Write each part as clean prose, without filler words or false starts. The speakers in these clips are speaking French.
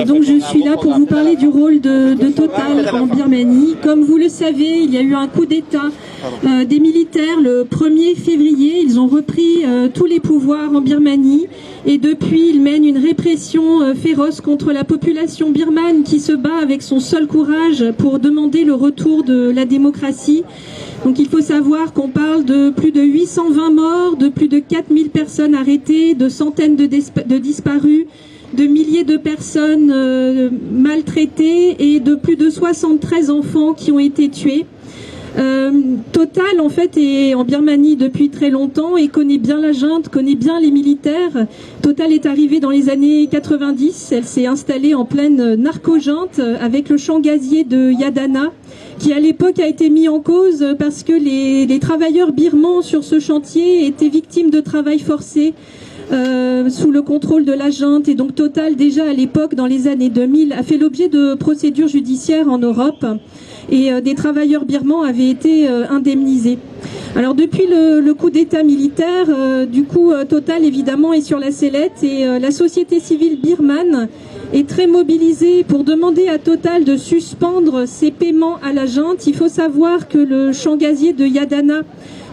Donc je suis là pour vous parler du rôle de Total en Birmanie. Comme vous le savez, il y a eu un coup d'État des militaires le 1er février. Ils ont repris tous les pouvoirs en Birmanie et depuis ils mènent une répression féroce contre la population birmane qui se bat avec son seul courage pour demander le retour de la démocratie. Donc il faut savoir qu'on parle de plus de 820 morts, de plus de 4000 personnes arrêtées, de centaines de disparus, de milliers de personnes maltraitées et de plus de 73 enfants qui ont été tués. Total en fait est en Birmanie depuis très longtemps et connaît bien la junte, connaît bien les militaires. Total est arrivée dans les années 90, elle s'est installée en pleine narco-junte avec le champ gazier de Yadana qui à l'époque a été mis en cause parce que les travailleurs birmans sur ce chantier étaient victimes de travail forcé. Sous le contrôle de la junte et donc Total déjà à l'époque dans les années 2000 a fait l'objet de procédures judiciaires en Europe et des travailleurs birmans avaient été indemnisés. Alors depuis le coup d'état militaire, Total évidemment est sur la sellette et la société civile birmane est très mobilisée pour demander à Total de suspendre ses paiements à la junte. Il faut savoir que le champ gazier de Yadana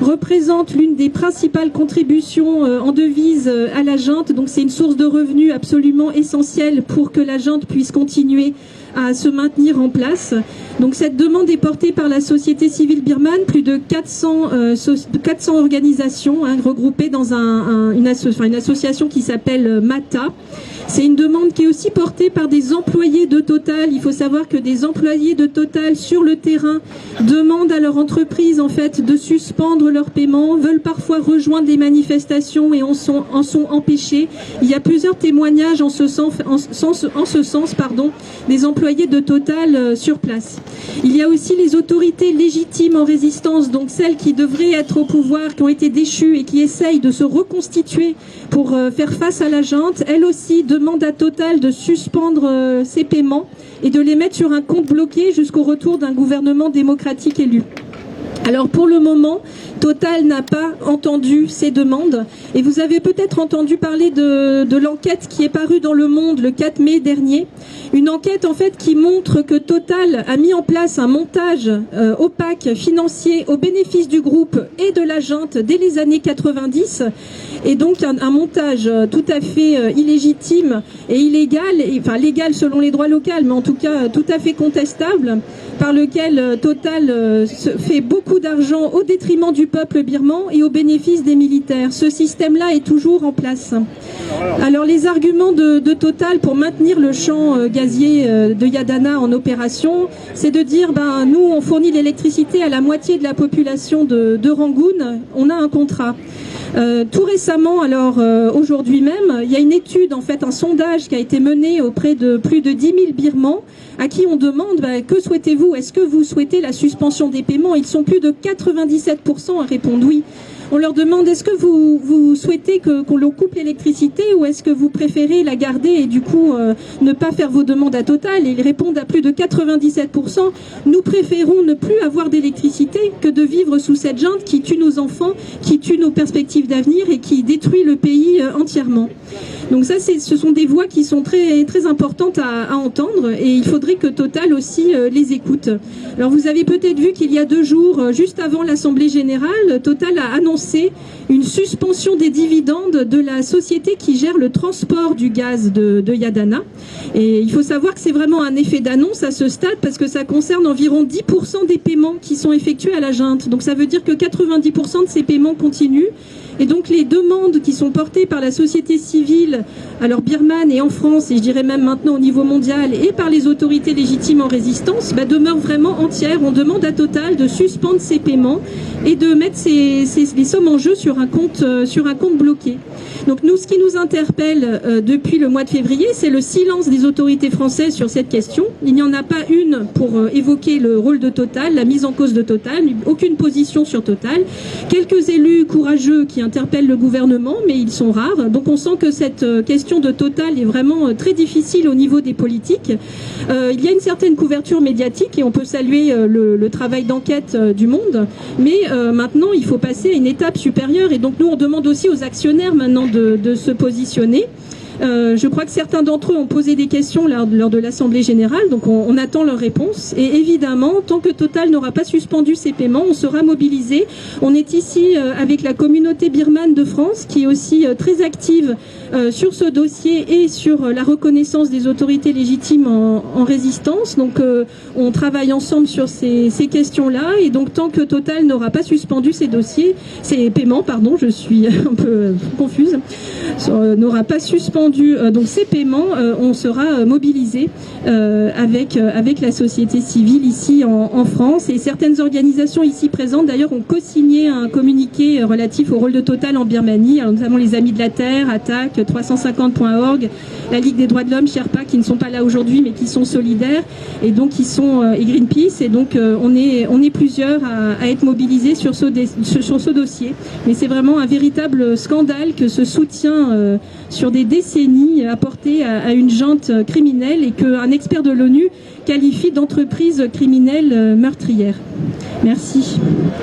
représente l'une des principales contributions en devises à la junte, donc c'est une source de revenus absolument essentielle pour que la junte puisse continuer à se maintenir en place. Donc cette demande est portée par la société civile birmane, plus de 400 organisations regroupées dans une association qui s'appelle MATA. C'est une demande qui est aussi portée par des employés de Total. Il faut savoir que des employés de Total sur le terrain demandent à leur entreprise en fait de suspendre leurs paiements, veulent parfois rejoindre des manifestations et en sont empêchés. Il y a plusieurs témoignages en ce sens, des employés de Total sur place. Il y a aussi les autorités légitimes en résistance, donc celles qui devraient être au pouvoir, qui ont été déchues et qui essayent de se reconstituer pour faire face à la junte. Elles aussi demandent à Total de suspendre ses paiements et de les mettre sur un compte bloqué jusqu'au retour d'un gouvernement démocratique élu. Alors pour le moment, Total n'a pas entendu ces demandes et vous avez peut-être entendu parler de l'enquête qui est parue dans Le Monde le 4 mai dernier. Une enquête en fait qui montre que Total a mis en place un montage opaque financier au bénéfice du groupe et de la junte dès les années 90 et donc un montage tout à fait illégitime et illégal, légal selon les droits locaux mais en tout cas tout à fait contestable, par lequel Total fait beaucoup d'argent au détriment du peuple birman et au bénéfice des militaires. Ce système-là est toujours en place. Alors les arguments de Total pour maintenir le champ gazier de Yadana en opération, c'est de dire nous on fournit l'électricité à la moitié de la population de Rangoon, on a un contrat. Tout récemment, aujourd'hui même, il y a une étude, en fait, un sondage qui a été mené auprès de plus de 10 000 Birmans à qui on demande que souhaitez-vous? Est-ce que vous souhaitez la suspension des paiements? Ils sont plus de 97% à répondre oui. On leur demande est-ce que vous souhaitez qu'on leur coupe l'électricité ou est-ce que vous préférez la garder et du coup ne pas faire vos demandes à Total? Et ils répondent à plus de 97%. Nous préférons ne plus avoir d'électricité que de vivre sous cette junte qui tue nos enfants, qui tue nos perspectives d'avenir et qui détruit le pays entièrement. Donc ça, ce sont des voix qui sont très, très importantes à entendre et il faudrait que Total aussi les écoute. Alors vous avez peut-être vu qu'il y a 2 jours, juste avant l'Assemblée Générale, Total a annoncé une suspension des dividendes de la société qui gère le transport du gaz de Yadana. Et il faut savoir que c'est vraiment un effet d'annonce à ce stade parce que ça concerne environ 10% des paiements qui sont effectués à la junte. Donc ça veut dire que 90% de ces paiements continuent. Et donc les demandes qui sont portées par la société civile, alors birmane et en France, et je dirais même maintenant au niveau mondial, et par les autorités légitimes en résistance, demeurent vraiment entières. On demande à Total de suspendre ses paiements et de mettre les sommes en jeu sur un compte bloqué. Donc nous, ce qui nous interpelle depuis le mois de février, c'est le silence des autorités françaises sur cette question. Il n'y en a pas une pour évoquer le rôle de Total, la mise en cause de Total, aucune position sur Total. Quelques élus courageux qui interpellent le gouvernement, mais ils sont rares. Donc on sent que cette question de Total est vraiment très difficile au niveau des politiques. Il y a une certaine couverture médiatique et on peut saluer le travail d'enquête du Monde, mais maintenant il faut passer à une étape supérieure et donc nous on demande aussi aux actionnaires maintenant de se positionner. Je crois que certains d'entre eux ont posé des questions lors de l'Assemblée générale, donc on attend leurs réponses. Et évidemment, tant que Total n'aura pas suspendu ses paiements, on sera mobilisé. On est ici avec la communauté birmane de France, qui est aussi très active sur ce dossier et sur la reconnaissance des autorités légitimes en résistance. Donc on travaille ensemble sur ces questions-là. Et donc tant que Total n'aura pas suspendu ses paiements, je suis un peu confuse, n'aura pas suspendu donc ces paiements, on sera mobilisé avec la société civile ici en France. Et certaines organisations ici présentes d'ailleurs ont co-signé un communiqué relatif au rôle de Total en Birmanie, alors notamment les Amis de la Terre, Attaque, 350.org, la Ligue des droits de l'homme, Sherpa, qui ne sont pas là aujourd'hui mais qui sont solidaires, et donc qui sont et Greenpeace, et donc on est plusieurs à être mobilisés sur ce dossier. Mais c'est vraiment un véritable scandale que ce soutien sur des décennies apporté à une junte criminelle et qu'un expert de l'ONU qualifie d'entreprise criminelle meurtrière. Merci.